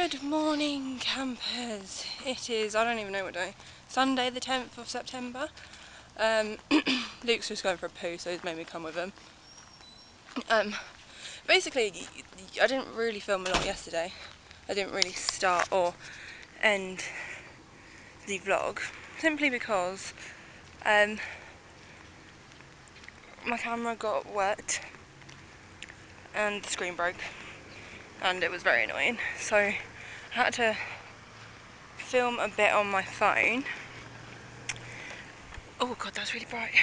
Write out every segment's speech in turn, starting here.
Good morning, campers. It is, I don't even know what day, Sunday the 10th of September. Luke's just going for a poo, so he's made me come with him. Basically, I didn't really film a lot yesterday. I didn't really start or end the vlog, simply because my camera got wet and the screen broke, and it was very annoying. So I had to film a bit on my phone. Oh god, that's really bright.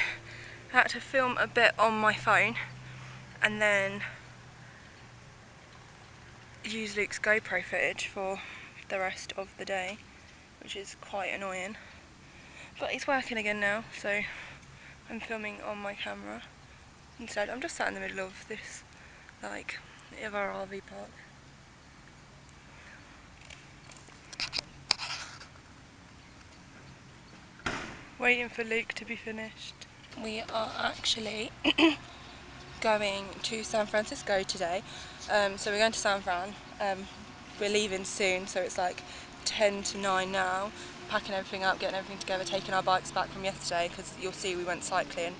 I had to film a bit on my phone and then use Luke's GoPro footage for the rest of the day, which is quite annoying. But it's working again now, so I'm filming on my camera instead. I'm just sat in the middle of this, of our RV park. Waiting for Luke to be finished. We are actually going to San Francisco today. So we're going to San Fran. We're leaving soon, so it's like 10 to 9 now. Packing everything up, getting everything together, taking our bikes back from yesterday, because you'll see we went cycling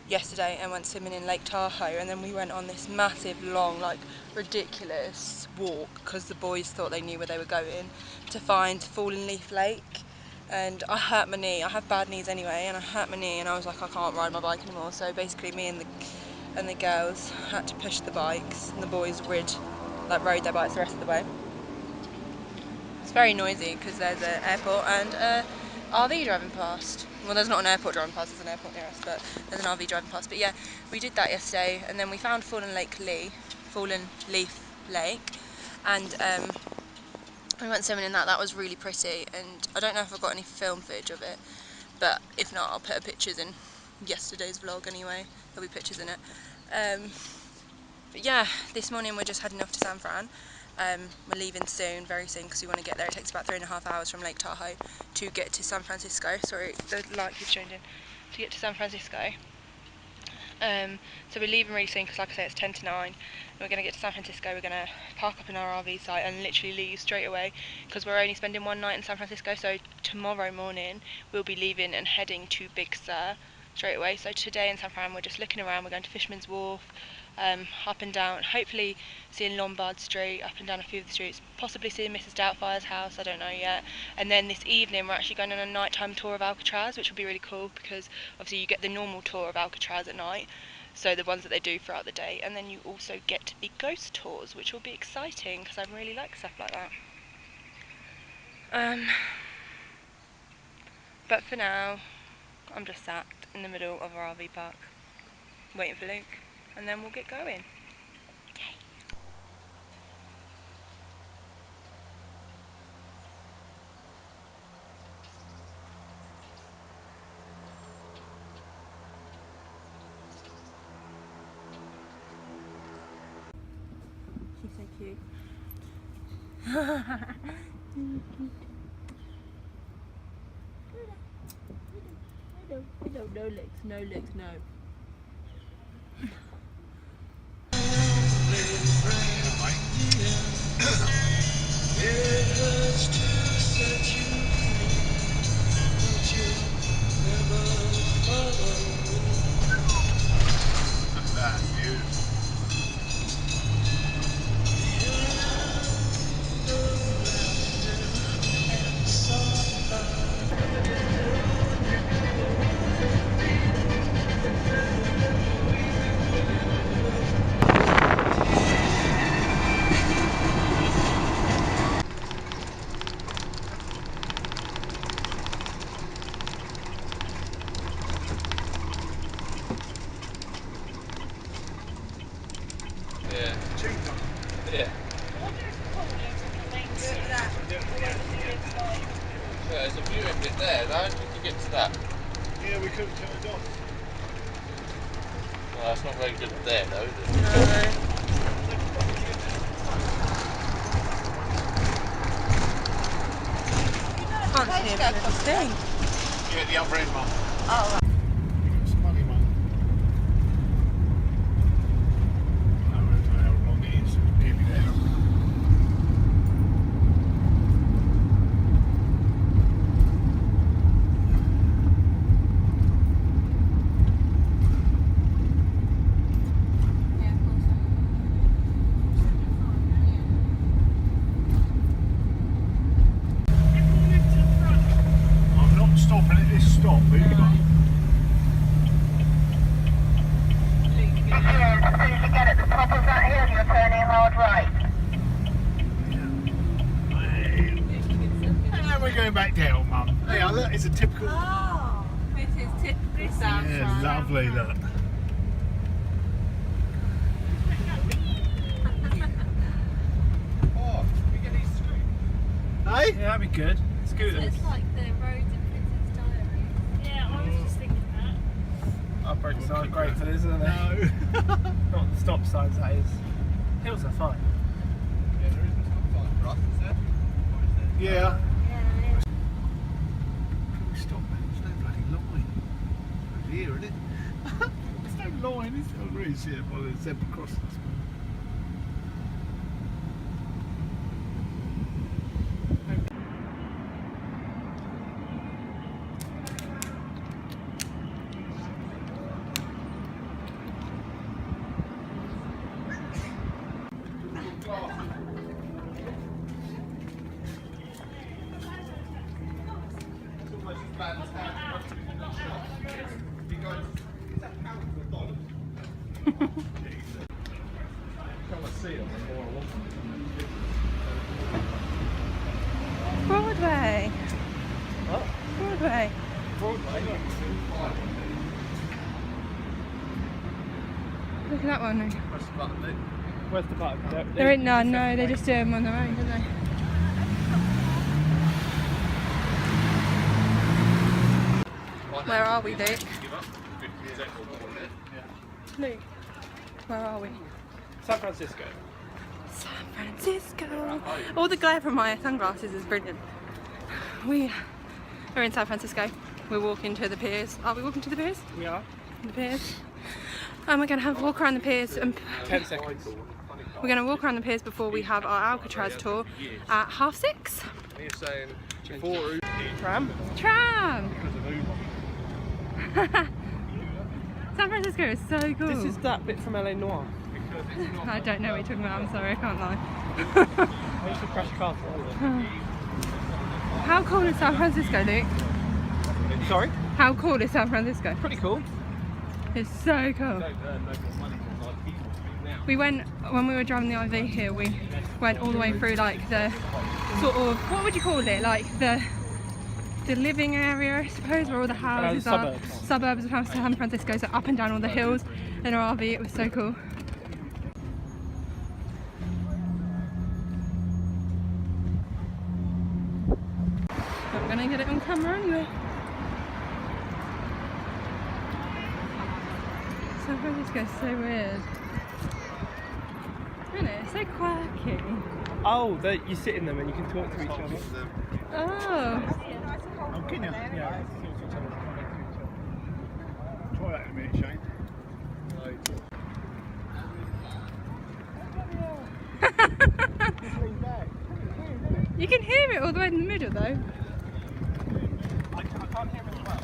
yesterday and went swimming in Lake Tahoe, and then we went on this massive, long, ridiculous walk, because the boys thought they knew where they were going, to find Fallen Leaf Lake. And I hurt my knee. I have bad knees anyway, and I hurt my knee, and I was like, I can't ride my bike anymore. So basically me and the girls had to push the bikes, and the boys rode their bikes the rest of the way. It's very noisy because there's an airport and RV driving past. Well, there's not an airport driving past, there's an airport near us, but there's an RV driving past. But yeah, we did that yesterday, and then we found Fallen Leaf Lake, and we went swimming in that. That was really pretty, and I don't know if I've got any film footage of it, but if not, I'll put pictures in yesterday's vlog anyway. There'll be pictures in it. But yeah, this morning we're just heading off to San Fran. We're leaving soon, very soon, because we want to get there. It takes about 3.5 hours from Lake Tahoe to get to San Francisco. Sorry, the light keeps changing. To get to San Francisco. So we're leaving really soon, because like I say, it's 10 to 9. And we're going to get to San Francisco. We're going to park up in our RV site and literally leave straight away, because we're only spending one night in San Francisco. So tomorrow morning we'll be leaving and heading to Big Sur straight away. So today in San Fran we're just looking around. We're going to Fisherman's Wharf, up and down, hopefully seeing Lombard Street, up and down a few of the streets, possibly seeing Mrs. Doubtfire's house, I don't know yet. And then this evening we're actually going on a nighttime tour of Alcatraz, which will be really cool, because obviously you get the normal tour of Alcatraz at night, so the ones that they do throughout the day, and then you also get the ghost tours, which will be exciting, because I really like stuff like that. But for now, I'm just sat in the middle of our RV park, waiting for Luke, and then we'll get going. She's so cute. No legs, no. There's a viewing bit there though, you can get to that. Yeah, we could turn it off. Well, that's not very good there though, is it? No. Can't see a bloody thing. Yeah, the other end one. Oh, right. It's a funny one. I don't know how long it is. Nearly there. we're going back down, Mum. Yeah, look, it's a typical. Oh, this is typical San Yeah, Fran. lovely, look. Oh, we get these screens. Hey? Yeah, that'd be good. Scooters. It's like the roads in Princess Diaries. Yeah, I was just thinking that. Uprates aren't great for this, are they? No. Not the stop signs, that is. Hills are fine. Yeah, there is a stop sign for us, is there? Yeah. Yeah, yeah. Can we stop, man? There's no bloody line. Over here, isn't it? There's no line, is there? There is, yeah, by the zebra crossings. Broadway. What? Broadway. Broadway? Look at that one. Press the button, Luke. Where's the button? There ain't none, no, they just do them on their own, don't they? Where are we, Luke? Give up. Good example more there. Luke, where are we? San Francisco. San Francisco. All the glare from my sunglasses is brilliant. We are in San Francisco. We're walking to the piers. Are we walking to the piers? We are. The piers. And we're going to have a walk around the piers. And 10 seconds. we're going to walk around the piers before we have our Alcatraz tour at 6:30. You're saying before Tram? Tram! San Francisco is so cool. This is that bit from LA Noire. I don't know what you're talking about, I'm sorry, I can't lie. I used to crash cars for all How cool is San Francisco, Luke? Sorry? How cool is San Francisco? Pretty cool. It's so cool. We went, when we were driving the IV here, we went all the way through like the sort of, what would you call it? Like the living area, I suppose, where all the houses are. Suburbs of San Francisco, so up and down all the hills in our RV, it was so cool. Not gonna get it on camera anyway. San Francisco is so weird. Isn't it? It's so quirky. Oh, you sit in them and you can talk to each other. Oh. Oh, can you? Yeah. Try that in a minute, Shane. You can hear it all the way in the middle though. I can't hear it well.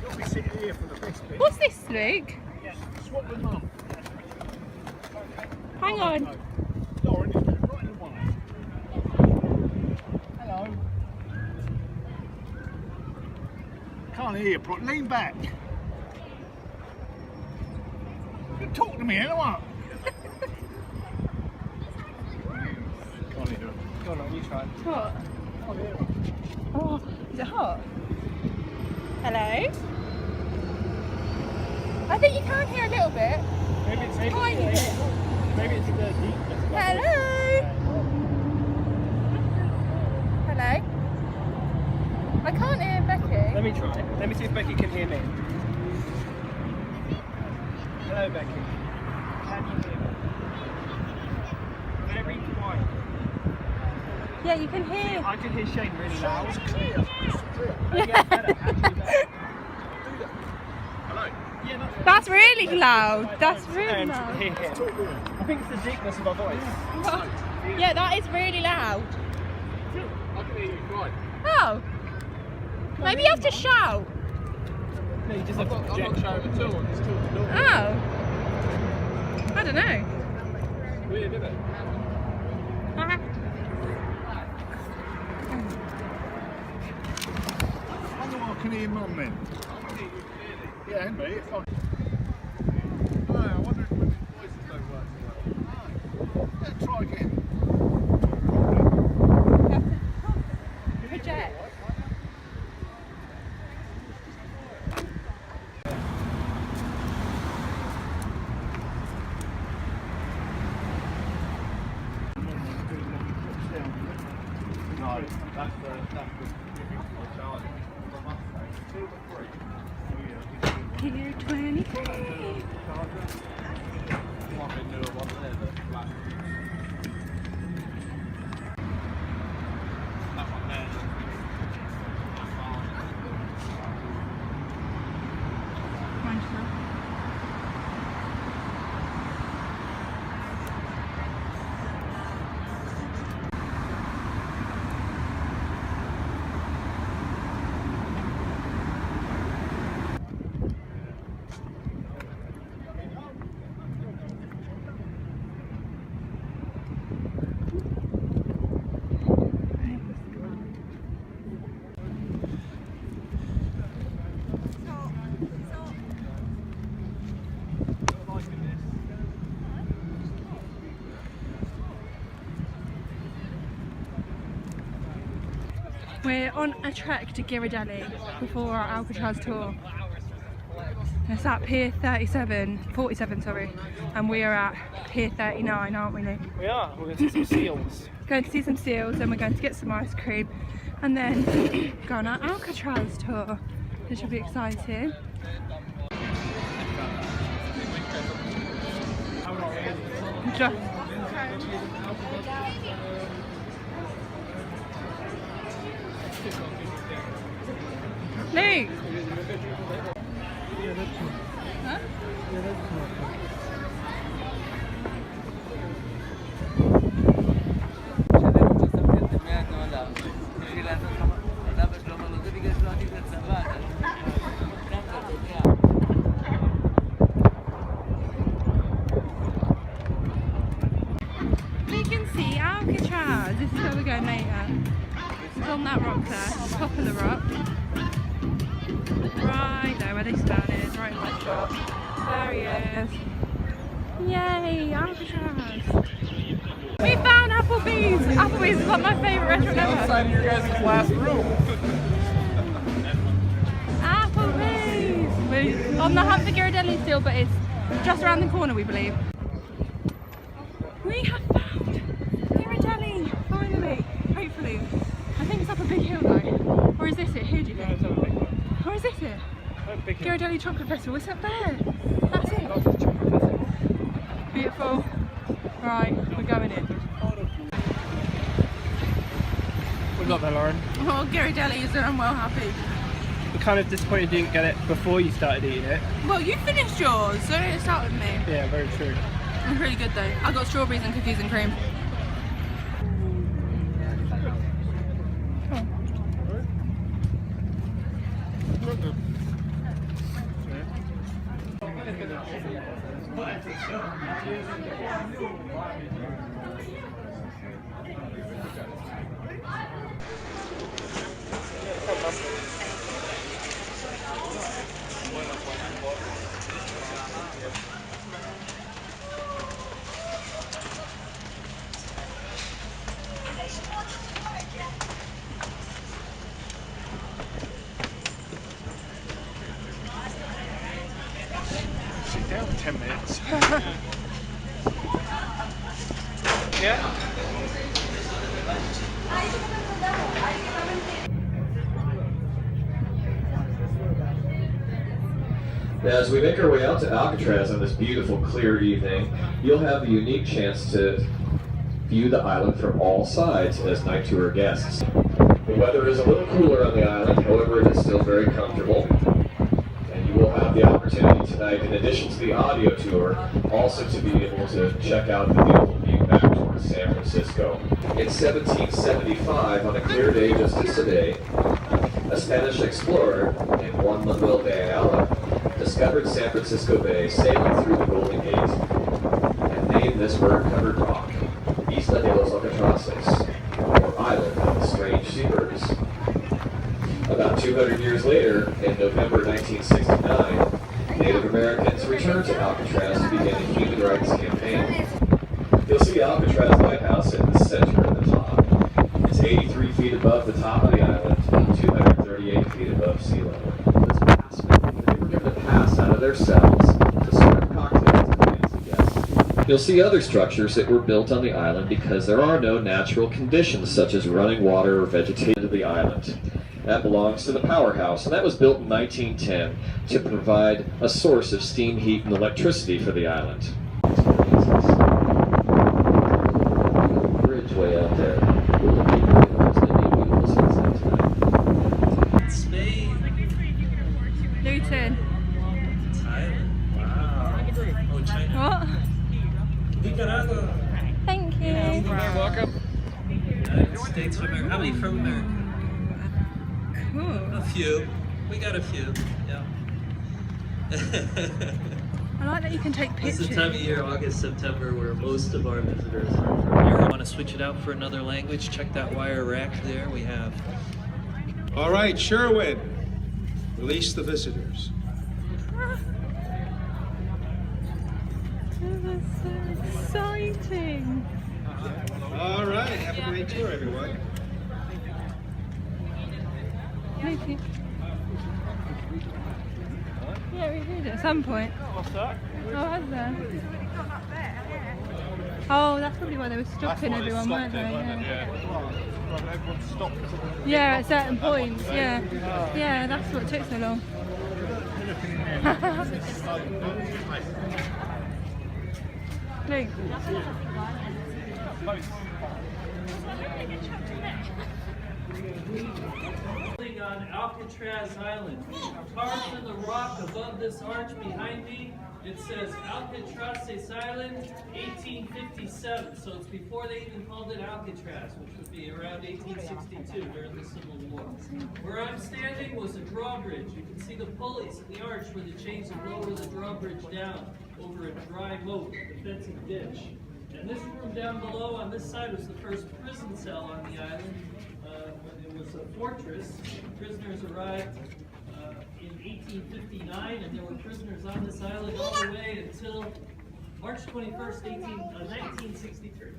You'll be sitting here for the best bit. What's this, Luke? Swap with Mum. Hang on. No. Lauren is right in the way. Hello. Can't hear you, lean back. You talk to me, ain't what? Can't hear it. Go on, you try. What? Can't hear it. Oh, is it hot? Hello? I think you can hear a little bit. Maybe it's Tiny bit. Maybe it's the deepness. Hello? Hello? I can't hear Becky. Let me try. Let me see if Becky can hear me. Hello, Becky. Can you hear me? Very quiet. Yeah, you can hear. I can hear Shane really loud. Sounds clear. Yeah, better. Actually better. Hello. Yeah, That's really loud. That's really and loud. hear him. I think it's the deepness of our voice. Yeah, that is really loud. I can hear you fine. Oh. Maybe you have to shout. No, you just I'm have to not project. shouting at all. I'm just talking normal. Oh. I don't know. Weird, isn't it? I wonder why I can hear Mum then. Yeah, and me. I wonder if women's voices don't work so well. Let's try again. Project. That's the giving to the Charlie. The Mustang. 2 or 3. Oh yeah, Here 23. Charger. One bit newer one there, the black. That one there. We're on a trek to Ghirardelli before our Alcatraz tour. It's at Pier 47, sorry, and we are at Pier 39, aren't we, Luke? We are. We're going to see some seals. Going to see some seals, then we're going to get some ice cream, and then go on our Alcatraz tour. This should be exciting. Luke! Huh? We can see Alcatraz. This is where we're going later. It's on that rock there, top of the rock. Right there where they started, right in that shot. There he is. Yay, Alcatraz! We found Applebee's! Applebee's is like my favourite restaurant ever. Outside of your guys' last room. Applebee's! We're on the hunt for Ghirardelli still, but it's just around the corner, we believe. We have found Ghirardelli, finally, hopefully. I think it's up a big hill though. Or is this it? Here do you think? Or is this it? Ghirardelli Chocolate Festival, it's up there. That's it. Beautiful. Right, we're going in. We got there, Lauren. Oh, Ghirardelli is unwell happy. I'm kind of disappointed you didn't get it before you started eating it. Well, you finished yours, so don't start with me. Yeah, very true. It's really good though. I got strawberries and cookies and cream. Sit down 10 minutes. Yeah. As we make our way out to Alcatraz on this beautiful, clear evening, you'll have the unique chance to view the island from all sides as night tour guests. The weather is a little cooler on the island, however it is still very comfortable. And you will have the opportunity tonight, in addition to the audio tour, also to be able to check out the beautiful view back towards San Francisco. In 1775, on a clear day just as today, a Spanish explorer named Juan Manuel de Ayala discovered San Francisco Bay sailing through the Golden Gate and named this bird-covered rock Isla de los Alcatrazes, or Island of the Strange Seabirds. About 200 years later, in November 1969, Native Americans returned to Alcatraz to begin a human rights campaign. You'll see Alcatraz Lighthouse in the center of the top. It's 83 feet above the top of the island and 238 feet above sea level. This past, they were given a pass out of their cells to serve cocktails to fancy guests. You'll see other structures that were built on the island because there are no natural conditions such as running water or vegetation to the island. That belongs to the powerhouse, and that was built in 1910 to provide a source of steam, heat, and electricity for the island. Bridge way out there. Spain. Luton. Thailand. Wow. Oh, China. What? Nicaragua. Thank you. You're welcome. United States of America. How many from America? Cool. A few. We got a few. Yeah. I like that you can take It's pictures. the time of year, August, September, where most of our visitors are from here. I want to switch it out for another language. Check that wire rack there. We have. All right, Sherwin, release the visitors. This is so exciting. All right, have a great tour, everyone. Lucy. Yeah, we did at some point. What's that? Oh, was there? Oh, that's probably why they were stopping everyone, weren't they? Everyone stopped. Yeah, at certain points, yeah. Yeah, that's what took so long. Luke. On Alcatraz Island. Carved in the rock above this arch behind me, it says Alcatraz Island 1857. So it's before they even called it Alcatraz, which would be around 1862 during the Civil War. Where I'm standing was a drawbridge. You can see the pulleys in the arch where the chains would lower the drawbridge down over a dry moat, a fencing ditch. And this room down below on this side was the first prison cell on the island. It was a fortress. Prisoners arrived in 1859, and there were prisoners on this island all the way until March 21st, 1963.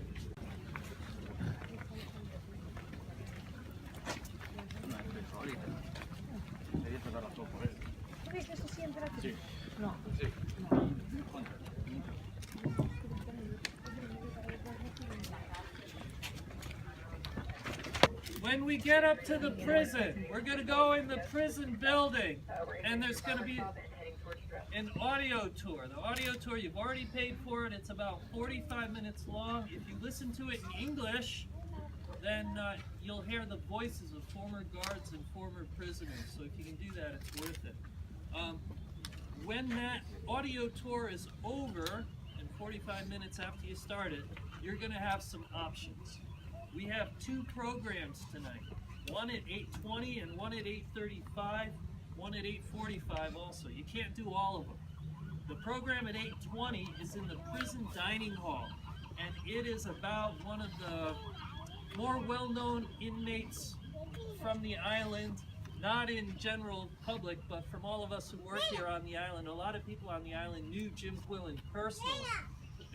When we get up to the prison, we're going to go in the prison building, and there's going to be an audio tour. The audio tour, you've already paid for it. It's about 45 minutes long. If you listen to it in English, then you'll hear the voices of former guards and former prisoners. So if you can do that, it's worth it. When that audio tour is over, and 45 minutes after you start it, you're going to have some options. We have two programs tonight, one at 8:20 and one at 8:35, one at 8:45 also. You can't do all of them. The program at 8:20 is in the prison dining hall, and it is about one of the more well-known inmates from the island, not in general public, but from all of us who work here on the island. A lot of people on the island knew Jim Quillen personally.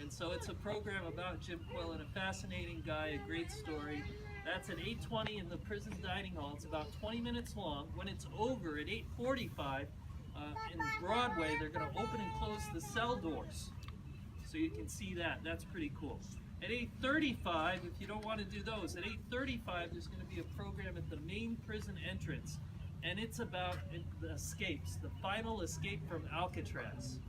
And so it's a program about Jim Quillen, a fascinating guy, a great story. That's at 8:20 in the prison dining hall. It's about 20 minutes long. When it's over at 8:45 in Broadway, they're going to open and close the cell doors. So you can see that. That's pretty cool. At 8:35, if you don't want to do those, at 8:35 there's going to be a program at the main prison entrance. And it's about the escapes, the final escape from Alcatraz.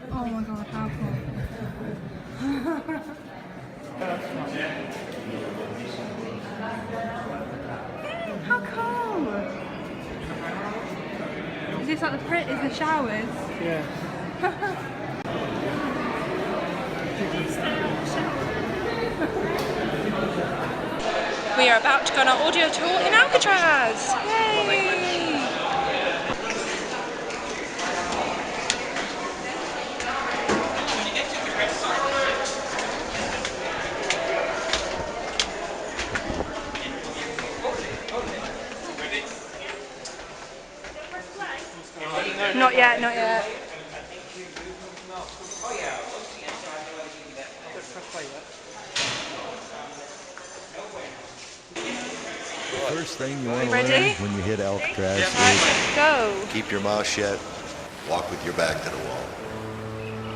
Oh my god, how cool. How cool! Is this like the print? Is the showers? Yeah. We are about to go on our audio tour in Alcatraz! Yay! yet, not yet. First thing you want to Ready? learn when you hit Alcatraz is Let's go. keep your mouth shut, walk with your back to the wall.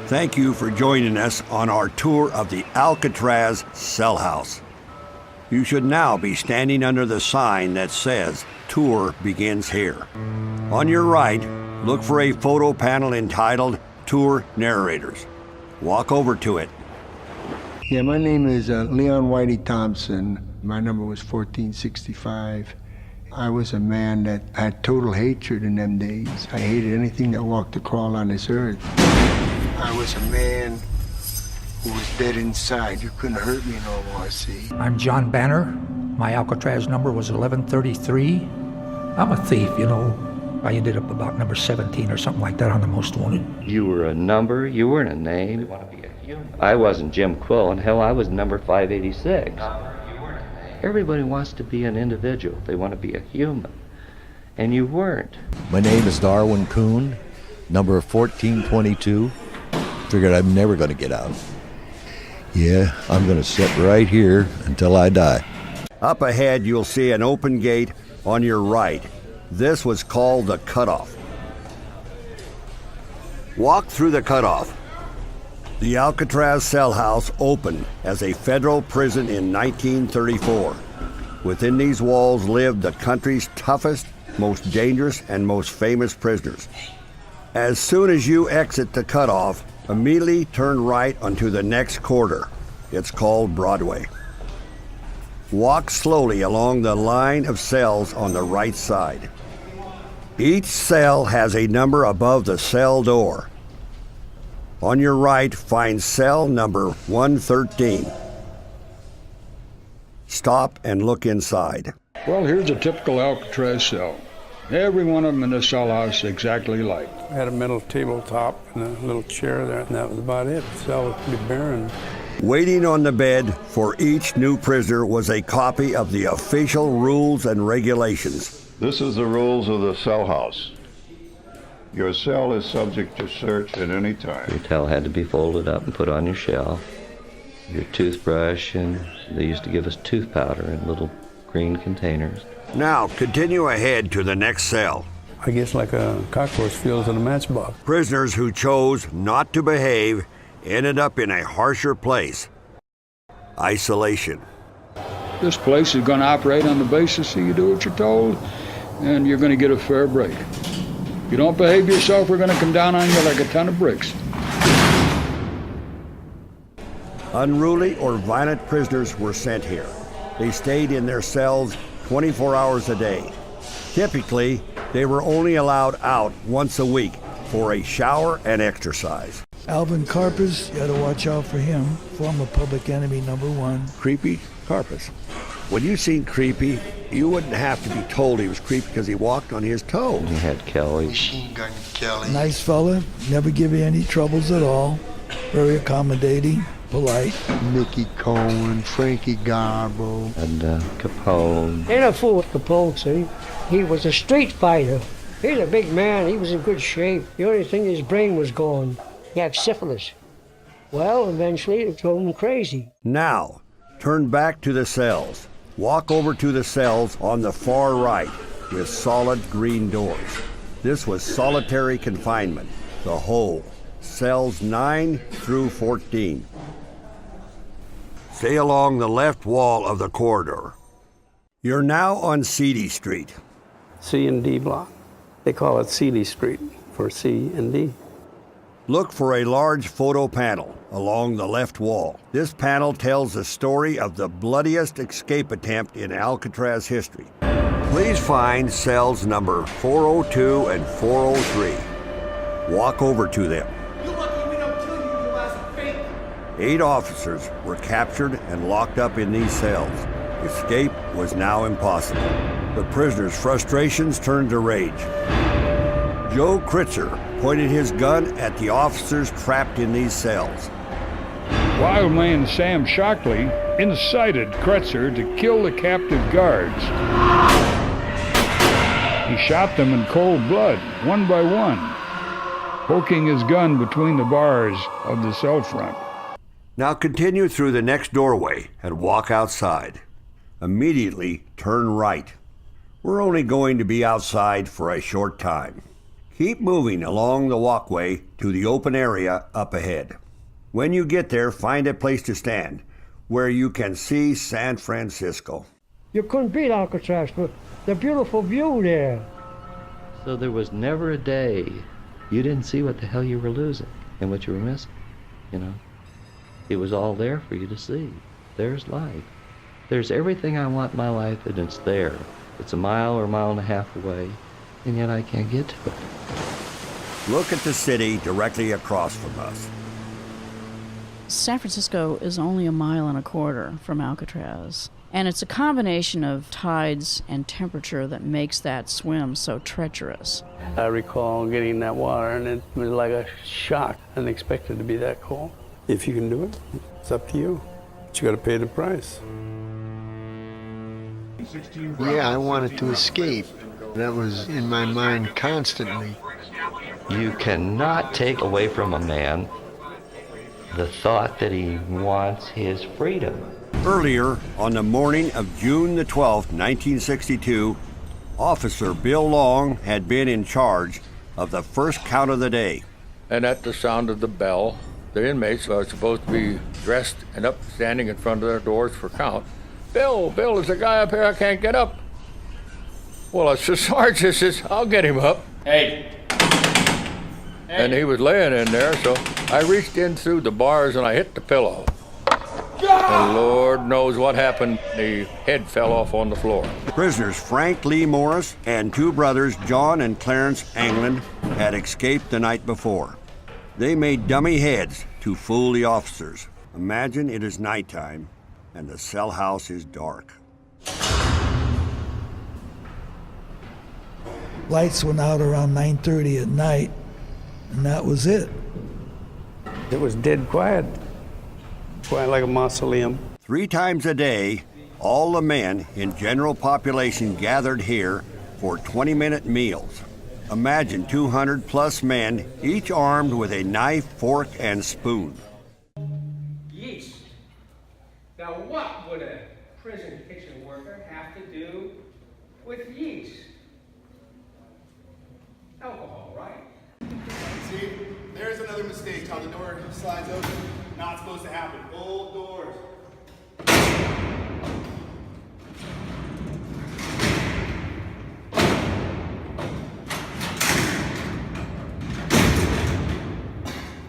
Thank you for joining us on our tour of the Alcatraz cell house. You should now be standing under the sign that says Tour Begins Here. On your right, look for a photo panel entitled Tour Narrators. Walk over to it. Yeah, my name is Leon Whitey Thompson. My number was 1465. I was a man that had total hatred in them days. I hated anything that walked or crawled on this earth. I was a man who was dead inside. You couldn't hurt me no more, see? I'm John Banner. My Alcatraz number was 1133. I'm a thief, you know. I ended up about number 17 or something like that on the most wanted. You were a number, you weren't a name. I wasn't Jim Quill, and hell, I was number 586. Everybody wants to be an individual. They want to be a human. And you weren't. My name is Darwin Kuhn, number 1422. Figured I'm never going to get out. Yeah, I'm going to sit right here until I die. Up ahead, you'll see an open gate on your right. This was called the cutoff. Walk through the cutoff. The Alcatraz cell house opened as a federal prison in 1934. Within these walls lived the country's toughest, most dangerous, and most famous prisoners. As soon as you exit the cutoff, immediately turn right onto the next corridor. It's called Broadway. Walk slowly along the line of cells on the right side. Each cell has a number above the cell door. On your right, find cell number 113. Stop and look inside. Well, here's a typical Alcatraz cell. Every one of them in the cell house exactly like. I had a metal tabletop and a little chair there, and that was about it. The cell was pretty barren. Waiting on the bed for each new prisoner was a copy of the official rules and regulations. This is the rules of the cell house. Your cell is subject to search at any time. Your towel had to be folded up and put on your shelf. Your toothbrush, and they used to give us tooth powder in little green containers. Now, continue ahead to the next cell. I guess like a cockroach feels in a matchbox. Prisoners who chose not to behave ended up in a harsher place. Isolation. This place is going to operate on the basis that you do what you're told, and you're going to get a fair break. If you don't behave yourself, we're going to come down on you like a ton of bricks. Unruly or violent prisoners were sent here. They stayed in their cells 24 hours a day. Typically, they were only allowed out once a week for a shower and exercise. Alvin Karpus, you gotta watch out for him. Former public enemy #1. Creepy Karpus. When you seen Creepy, you wouldn't have to be told he was creepy because he walked on his toes. He had Kelly. Machine Gun Kelly. Nice fella, never give you any troubles at all. Very accommodating, polite. Mickey Cohen, Frankie Garbo. And Capone. Ain't a fool with Capone, see? He was a street fighter. He's a big man. He was in good shape. The only thing, his brain was gone. He had syphilis. Well, eventually it drove him crazy. Now, turn back to the cells. Walk over to the cells on the far right with solid green doors. This was solitary confinement, the whole, cells 9 through 14. Stay along the left wall of the corridor. You're now on C.D. Street. C and D block. They call it C.D. Street for C and D. Look for a large photo panel along the left wall. This panel tells the story of the bloodiest escape attempt in Alcatraz history. Please find cells number 402 and 403. Walk over to them. 8 officers were captured and locked up in these cells. Escape was now impossible. The prisoners' frustrations turned to rage. Joe Kritzer pointed his gun at the officers trapped in these cells. Wildman Sam Shockley incited Kretzer to kill the captive guards. He shot them in cold blood, one by one. poking his gun between the bars of the cell front. Now continue through the next doorway and walk outside. Immediately turn right. We're only going to be outside for a short time. Keep moving along the walkway to the open area up ahead. When you get there, find a place to stand where you can see San Francisco. You couldn't beat Alcatraz for the beautiful view there. So there was never a day you didn't see what the hell you were losing and what you were missing, you know? It was all there for you to see. There's life. There's everything I want in my life, and it's there. It's a mile or a mile and a half away, and yet I can't get to it. Look at the city directly across from us. San Francisco is only 1.25 miles from Alcatraz, and it's a combination of tides and temperature that makes that swim so treacherous. I recall getting in that water, and it was like a shock. I didn't expect it to be that cold. If you can do it, it's up to you. But you got to pay the price. Yeah, I wanted to escape. That was in my mind constantly. You cannot take away from a man the thought that he wants his freedom. Earlier, on the morning of June the 12th, 1962, Officer Bill Long had been in charge of the first count of the day. And at the sound of the bell, the inmates are supposed to be dressed and up, standing in front of their doors for count. Bill, there's a guy up here, I can't get up. Well, it's the sergeant says, I'll get him up. Hey. And he was laying in there, so I reached in through the bars and I hit the pillow. And Lord knows what happened. The head fell off on the floor. Prisoners Frank Lee Morris and two brothers, John and Clarence Anglin, had escaped the night before. They made dummy heads to fool the officers. Imagine it is nighttime and the cell house is dark. Lights went out around 9:30 at night, and that was it. It was dead quiet. Quiet like a mausoleum. 3 times a day, all the men in general population gathered here for 20-minute meals. Imagine 200 plus men, each armed with a knife, fork, and spoon. Yeast. Now what would a prison kitchen worker have to do with yeast? Alcohol, right? See, there's another mistake, how the door slides open. Not supposed to happen. Old doors.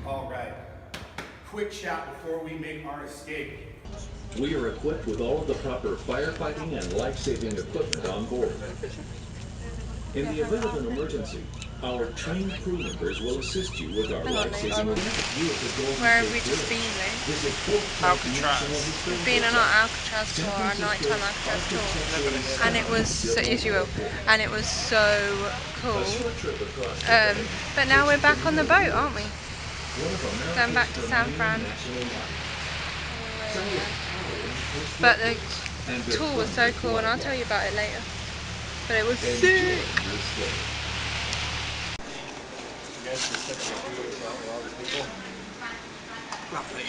All right. Quick shot before we make our escape. We are equipped with all of the proper firefighting and life-saving equipment on board. In the event of an emergency, our trained crew members will assist you with our life-saving equipment. Where have we just been, though? Alcatraz. We've been on our Alcatraz tour, our nighttime Alcatraz tour, and it was so, as you will, and it was so cool. But now we're back on the boat, aren't we? Going back to San Fran. But the tour was so cool, and I'll tell you about it later. But it was sick. Roughly.